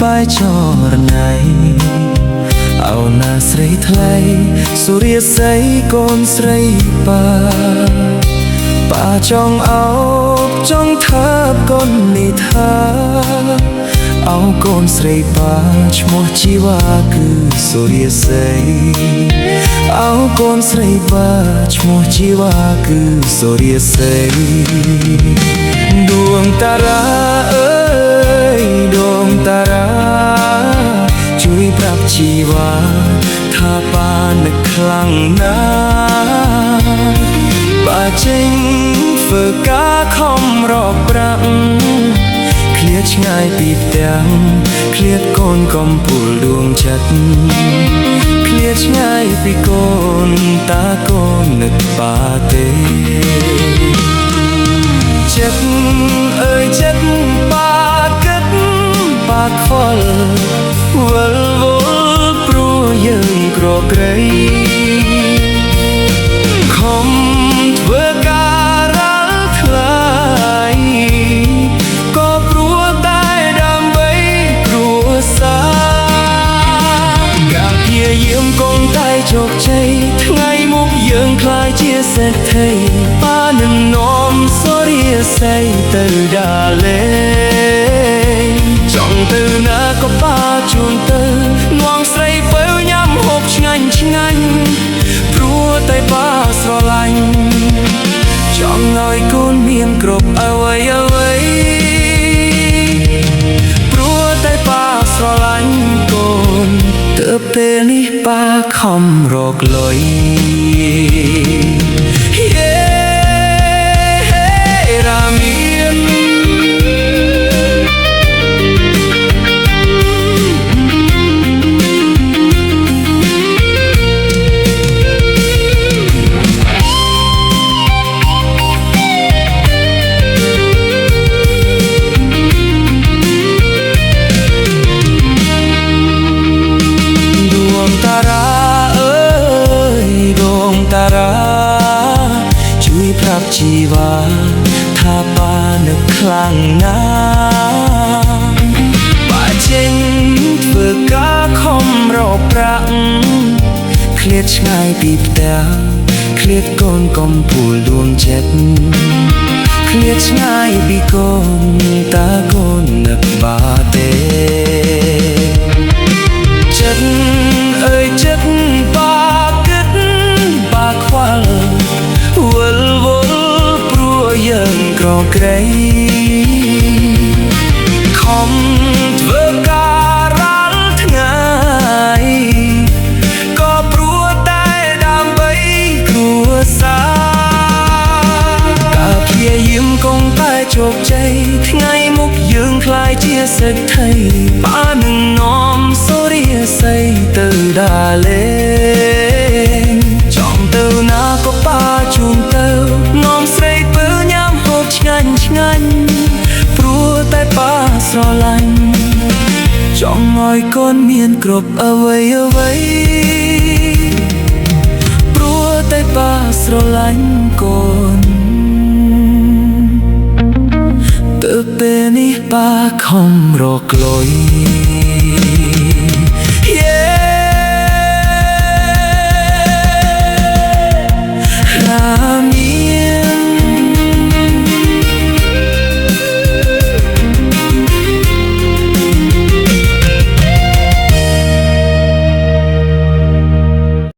បាយចរណៃអោណាស្រីថ្លៃសុរិយស័យកូនស្រីប៉ាចង់អោបចង់ថាបកូននេះថាអោកូនស្រីប៉ាឈ្មោះជីវ៉ាគឺសុរិយស័យអោកូនស្រីប៉ាឈ្មោះជីវ៉ាគឺសុរិយស័យដួងតារាអើយដួងតារាជួយប្រាប់ជីវ៉ាថាប៉ានឹកខ្លាំងណាស់ប៉ាចេញធ្វើការខំរកប្រាក់ឃ្លាតឆ្ងាយពីផ្ទះឃ្លាតកូនកំពូលដួងចិត្តឃ្លាតឆ្ងាយពីកូនតាកូននឹកប៉ាទេចិត្តអើយចិត្តប៉ាគិតប៉ាខ្វល់វិលវល់ព្រោះយើងក្រក្រៃខំធ្វើការរាល់ថ្ងៃក៏ព្រោះតែដើម្បីគ្រួសារការព្យាយាមកូនតែជោគជ័យថ្ងៃមុខយើងក្លាយជាសេដ្ឋីប៉ានឹងនាំសុរិយស័យទៅដាលេចង់ទៅណាក៏ប៉ាជូនទៅនាំស្រីបើញ៉ាំហូបឆ្ងាញ់ឆ្ងាញ់ព្រោះតែប៉ាស្រឡាញ់ចង់ឲ្យកូនមានគ្រប់អ្វីអ្វីព្រោះតែប៉ាស្រឡាញ់កូនទើបពេលនេះប៉ាខំរកលុយរាមានជួយប្រាប់ជីវ៉ាថាប៉ានឹកខ្លាំងណាស់ប៉ាចេញធ្វើការខំរកប្រាក់ឃ្លាតឆ្ងាយពីផ្ទះឃ្លាតកូនកំពូលដួងចិត្តឃ្លាតឆ្ងាយពីកូនតាកូននឹកប៉ាទេចិត្តអើយចិត្តប៉ាគិតប៉ាខ្វល់វិលវល់ព្រោះយើងក្រក្រៃខំធ្វើការរាល់ថ្ងៃក៏ព្រោះតែដើម្បីគ្រួសារការព្យាយាមកុំតែជោគជ័យថ្ងៃមុខយើងក្លាយជាសេដ្ឋីប៉ានឹងនាំសុរិយស័យទៅដាលេចង់ទៅណាក៏ប៉ាជូនទៅនាំស្រីពើញ៉ាំហូបឆ្ងាញ់ឆ្ងាញ់ព្រោះតែប៉ាស្រឡាញ់ចង់ឲ្យកូនមានគ្រប់អ្វីអ្វីព្រោះតែប៉ាស្រឡាញ់កូនទើបពេលនេះប៉ាខំរកលុយ